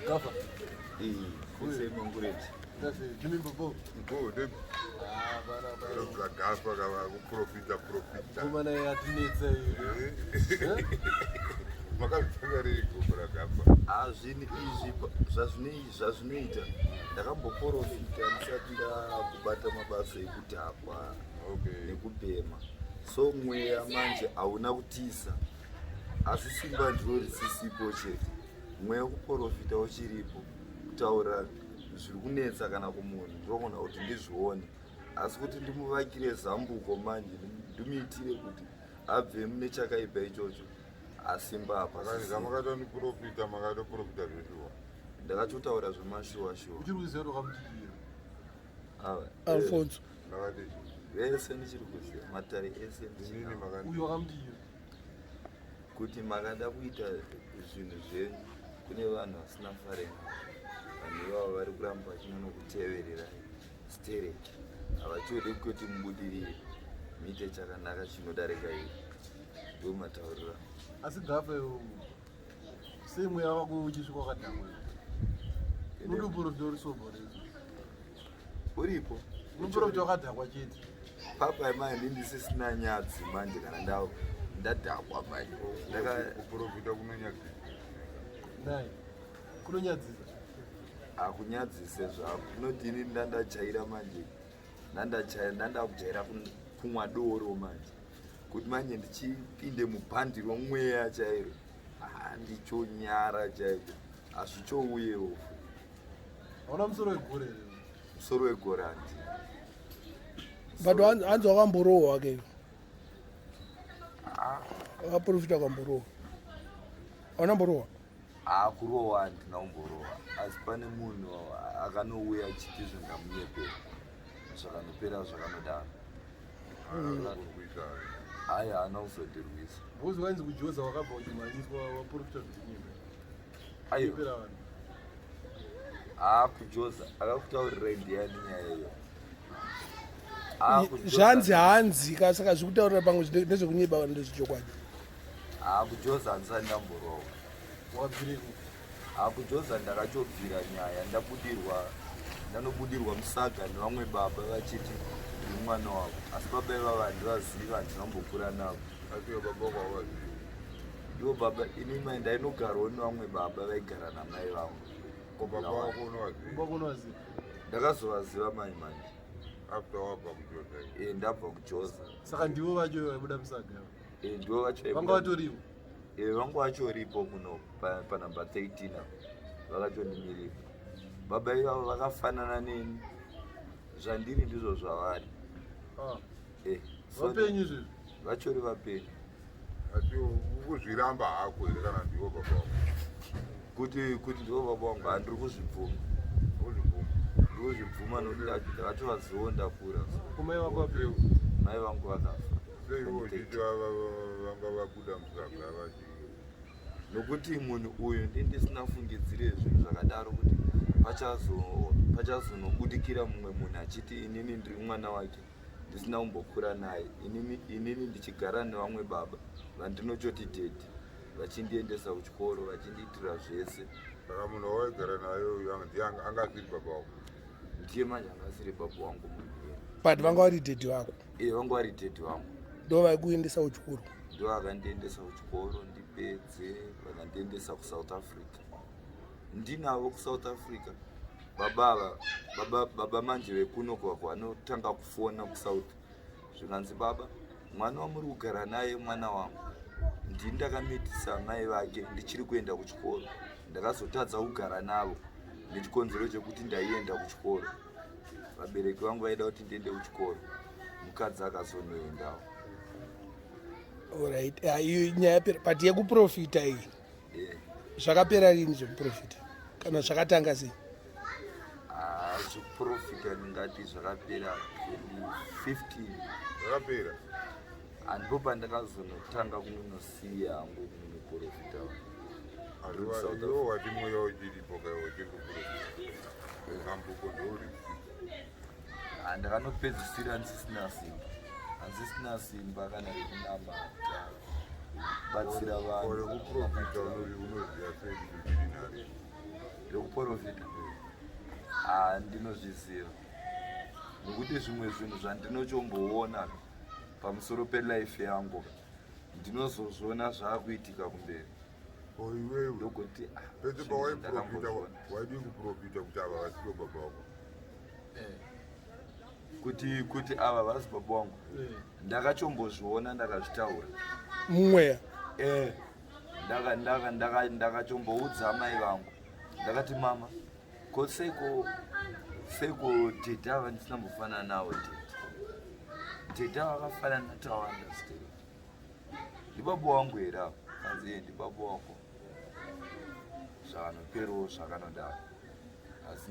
Gaffa. Kusei Mangurenje. Chimimba bo. Good. Gaffa Porofita. Kumana yatinetsa hivi. Makazvakariko kura Gaffa. Zvini izvi zvazvinoita ndakamboporofita ndisati ndakubata mabasa ekutapwa nekubhema. So mweya manje hauna kutisa. Asi simba ndiro risisipo chete. Mweya wekuporofita uchiripo. Kutaura zviri kunetsa kana kumunhu ndinoona kuti ndizvione. Asi kuti ndimuvakire zambuko manje ndimuitire kuti abve mune chakaipa ichocho. Asimba apa. Makata niprofita makatoprofita zveshuwa. Ndakatotaura zvemashuwa. Uchiri kuziva rokamutiira. Alphonso. Ndakati vese ndichiri kuziva matare ese ndinini makati. Uyo wakamutiira. Kuti makada kuita zvinhu zvenyu kune vanhu vasina farenga. Vanhu ivavo vari kuramba vachinokuteverera stereki. Havachode kuti mubudirire muite chakanaka chinodarika ivi. Ndo mataurira. Asi Gaffa sei mweya wako uchisvika wakadhakwa. Unoporofita uri sobore. Uripo. Unoporofita wakadhakwa chete. Papa manje ndisisina nyadzi manje kana ndadhakwa manje. Kuprofita kunonyadzisa. Nai. Kunonyadzisa. Akunyadzise zvako. Kunodini ndandachaira manje. Ndandakujaira kumwa doro manje. Kuti manje ndichipinde mubhandi romweya chairo. Ndichonyara chaiko. Hazvichouyewo. Hauna musoro wegore here? Musoro wegore handi. But hanzi wakamborohwa ke. Wakaprofita kwamborohwa. Hauna mborohwa? Kurohwa handina kumborohwa. Asi pane munhu akanouya achiti zvingamunyepera. Zvakanopera zvakanodaro. Haya haana kuzondirwisa. Bozi wainzi kujoza wakabva uchimhanyiswa waprofita zvinyika. Aiwa. Kujoza akakutaurirai ndiani nyaya iyo. Zvanzi saka zvikutaurira pamwe ndezvekunyeba ndezvechokwadi. Kujoza handisati ndamborohwa. Wabvireko? Kujoza ndakachobvira nyaya ndanobudirwa musaga nevamwe baba vachiti ndiri mwana wavo. Asi baba ivava handivaziva handinombokura navo. Asi baba kwavaziva. Ivo baba inini ndainogarawo nevamwe baba vaigara namai vangu. Baba wako unovaziva? Ndakazovaziva manje. After wabva kujoza. Ndabva kujoza. Saka ndivo vacho vaibuda musaga? Ndivo vacho. Vanga vatorivo? Vanga vachoripo kuno panamba 13 vakachondimirira. Baba ivavo vakafanana neni. Zvandiri ndizvo zvavari. Vapenyu izvizvi? Vachori vapenyu. Asi kuzviramba hako here kana ndivo baba wako? Kuti ndivo baba vangu handiri kuzvibvuma. Ndikuzvibvuma nokuti ndakatovazivo ndakura. Kumai vako vapenyu? Mai vangu vakafa. Seivo uchiti vanga vabuda musaga vachi? Nokuti munhu uyu ndisina fungidzire zvinhu zvakadaro kuti pachazonobudikira mumwe munhu achiti inini ndiri mwana wake ndisina kumbokura naye. Inini ndichigara nevamwe baba vandinochoti dedi vachindiendesa kuchikoro vachindiitira zvese. Saka munhu wawaigara naye anga asiri baba wako? Ndiye manje anga asiri baba wangu. But vanga vari dedi vako? Vanga vari dedi vangu. Ndo vaikuendesa kuchikoro? Ndo vakandiendesa kuchikoro ndipedze vakandiendesa kuSouth Africa. Ndinavo kuSouth Africa. Baba manje vekuno kwako vanotanga kufona kuSouth. Zvikanzi baba, mwana wamuri kugara naye mwana wangu. Ndini ndakamitisa mai vake ndichiri kuenda kuchikoro. Ndakazotadza kugara navo nechikonzero chekuti ndaienda kuchikoro. Vabereki vangu vaida kuti ndiende kuchikoro. Mukadzi akazonoendawo. Alright. Nyaya pati yekuprofita iyi. Zvakapera rini zvekuprofita? Kana zvakatanga sei? Zvekuprofita ndingati zvakapera 15. Zvakapera? Ndipo pandakazonotanga kunosiya hangu kunoprofita. Iwo wati mweya uchiripo kaiwo uchiri kuprofita. Zambuko ndouri. Ndakanopedzisira ndisisina simba kana rekunamata. Batsira vanhu. Kuprofita unoziva sei kuti uchiri nare? rekuporofita ndinozviziva nekuti zvimwe zvinhu zvandinochomboona pamusoro pelife yangu ndinozozviona zvaakuitika kumberi iwewe ndokuti pese pawaiprofita waidi kuprofita kuti ava vasivo baba vako kuti ava vasi baba wangu ndakachombozviona ndakazvitaura mumweya ndakachomboudza amai vangu ndakati mama ko seko tete ava ndisina mbofanana navo tete ava akafanana natawanda stei ndibaba wangu here avo kanzi ndibaba wako zvakanoperawo zvakanodaro asi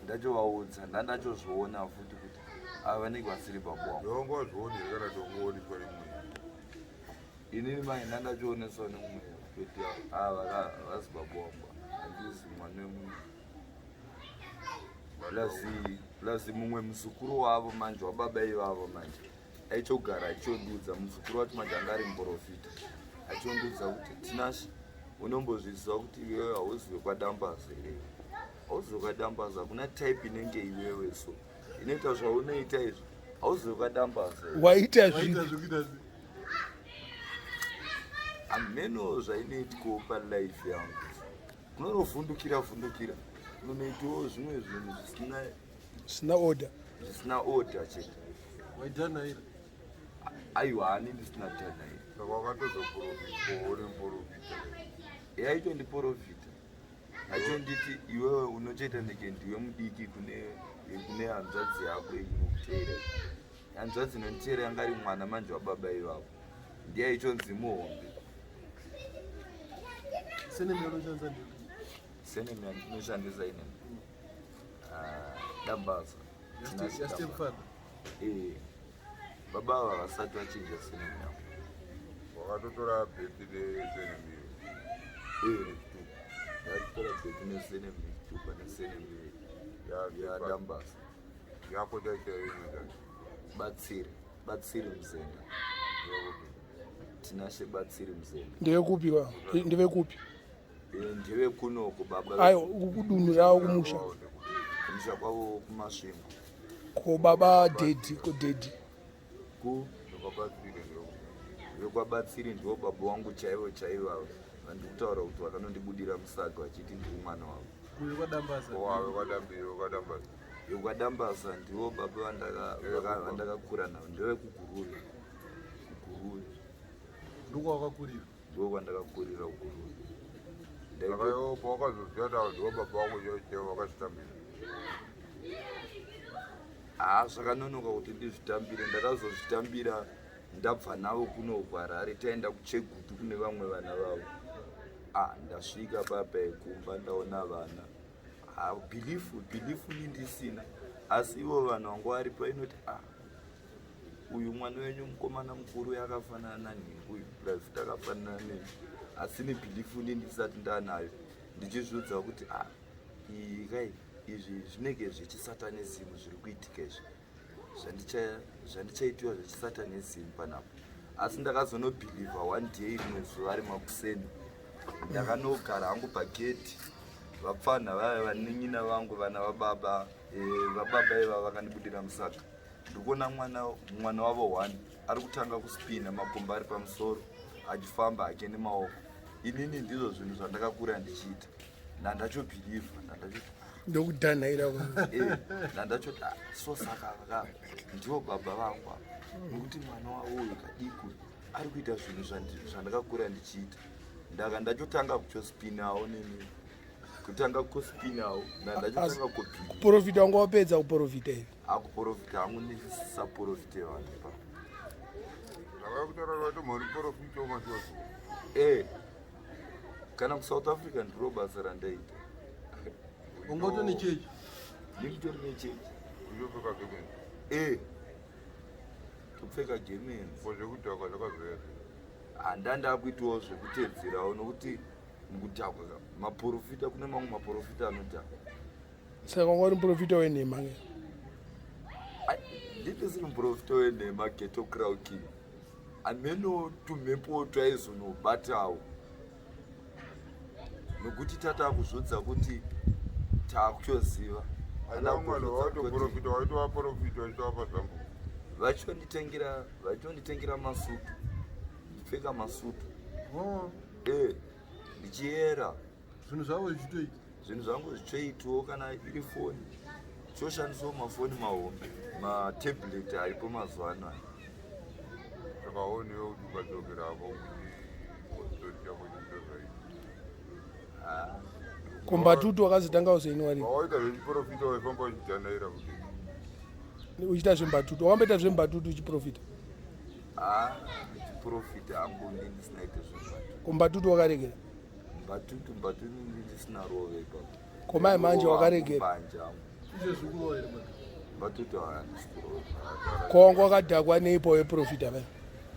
ndachovaudza ndandachozviona futi kuti ava vanenge vasiri baba wangu yongo wazvionere kana tongoonekwa nemweya inini mai ndandachioneswa nemweya kuti ava vasi baba wangu handizi mwana wemunhu plazi mumwe muzukuru wavo manje wababa ivavo manje aichogara achiondudza muzukuru wacho manje anga ari muporofita achiondudza kuti Tinashe unombozviziva kuti iwewe hauzive kwadambaza here hauzive kwadambaza hakuna type inenge iwewe so inoita zvaunoita izvo hauzive kwadambaza waita zvii hameno zvainoitikawo palife yangu kunonovhundukira unonoitawo zvimwe zvinhu zvisina order chete waidhanaira aiwa hani ndisina dhanaira saka wakatozoprofita yaito ndiporofita achonditi iwewe unochoita ndeke ndiwe mudiki kune hanzvadzi yako inokuteera hanzvadzi inonditeera yanga ari mwana manje wababa ivavo ndiyaichonzi muhombe senemi yandinoshandisa ine dambaza baba ava vasati vachinja senemi yangu wakatotora bheti nesenemiyo ndatotora bheti nesenemi nechitupa nesenemi yadambaza yako chaitaiinoa batsiri mzenda Tinashe batsiri mzenda ndevekupi ndevekupi ndevekunoku baba ayo kudunhu ravo kumusha kwavo kumasvingo ko baba dedhi ko dedhi vekwabatsiri ndivo baba wangu chaivo avo vandikutaura kuti vakanondibudira musaga vachiti ndiri mwana wavo yekwadambaza ndivo baba vandakakura navo ndevekugururi ndiko kwandakakurira ugururi pawakazoziva kuti ndivo baba wako chaivo vakazvitambira zvakanonoka kuti ndizvitambire ndakazozvitambira ndabva navo kuno kuharare taenda kuchegutu kune vamwe vana vavo ndasvika papa ekumba ndaona vana bhilifu nindisina asi ivo vanhu vangu varipo inoti uyu mwana wenyu mukomana mukuru yakafanana nanhingi uyu private akafanana neni asi nebhilifu nindisati ndanayo ndichizviudza kuti kai izvi zvinenge zvechisatanism zviri kuitika izvi zvandichaitiwa zvechisatanism panapo asi ndakazonobhilivha one day rimwe zuva ari makuseni ndakanogara hangu pageti vapfanha vaya vanenyina vangu vana vababa ivava vakandibudira musaga ndikuona mwana wavo 1 ari kutanga kuspina makumbo ari pamusoro achifamba hake nemaoko inini ndizvo zvinhu zvandakakura ndichiita ndandachobhilivha ndokudhanaira ndandachoti sosaka ndivo baba vangu nekuti mwana wavo uyu kadiki ari kuita zvinhu zvandakakura ndichiita ndachotanga kuchospinawo neni kutanga kuspinawo ndandachotanga kuprofita wanga wapedza kuprofita ivi akuprofita hangu ndisaprofite vanhu pa kana kusouth africa ndiro basa randaita ungoto nechechi ndikutori nechechi kupfeka gemenzi zvekudhakwa zvakazoya handandakuitiwawo zvekutedzerawo nokuti mukudhakwa maporofita kune mamwe maporofita anodhakwa saka wanga uri muprofita wenhema nge ndindisiri muprofita wenhema Ghetto Crow King ameno tumhepo twaizonobatawo nokuti tatakuzvodza kuti takuchoziva Mwana watoprofita waitova porofita wachitova pazambo. vachonditengera masutu ndipfeka masutu Oh, ndichiyera zvinhu zvavo zvichitoita. zvinhu zvangu zvichoitwo kana iri foni choshandisawo mafoni mahombe matablet aripo mazuva anaya. Takaonewo kuti ukadzokera apo kuti stori chako chitozvaita. Kumbatutu wakazotanga uzoini wari. Wawaita zvechiprofita waifamba uchijanaira kuti Uchita zvembatutu. Wamboita zvembatutu uchiprofita. chiprofita angu ndisinaite zvembatutu. Kumbatutu wakaregera. mbatutu ndisina rove ipapo. Komai manje wakaregera. Banja angu. Izvo zvikuru here manje. mbatutu havandisikuro. Kongo wakadhakwa neipo weprofita baya.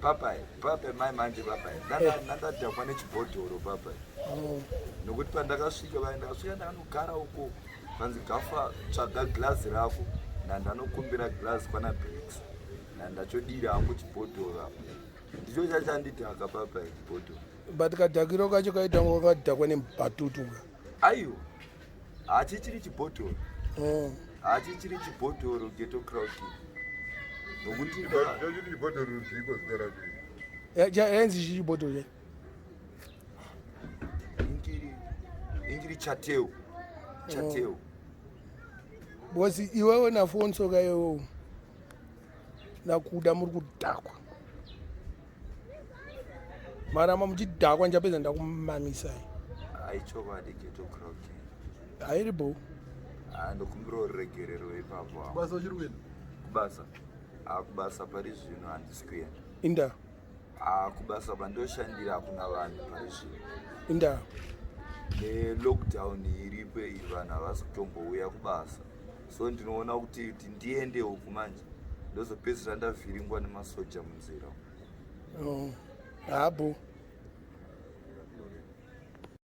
Papai mai manje papai ndakadhakwa nechibhodhoro papai nokuti pandakasvika ndakanogara uko panzi Gaffa tsvaga glazi rako ndandanokumbira glazi kwana bricks nandachodira hangu chibhodhoro ndicho chachandidhaka papai chibhodhoro. But kadhakiro kacho kaita wakadhakwa nembatutu. Aiyo hachichiri chibhodhoro Ghetto crowd nokuti chachiti chibhodhoro ruzviko zita racho. Yainzi chichibhodhoro. ingiri chateu Bosi iwewe na Alphonso kayo na Kuda muri kudhakwa. Marama muchidhakwa njapedza ndakumamisa. aichokwadi Ghetto crowd Airibo. ndokumbira uregerero ipapo Basa uchiri kuenda. kubasa pari zvino handisi kuenda. Inda. Kubasa pandoshandira hakuna vanhu pari zvino. Inda. Nelockdown iripo iyi vanhu havasi kutombouya kubasa, so ndinoona kuti ndiendewo kumanje ndozopedzisira ndavhiringwa nemasoja munzira. Habo.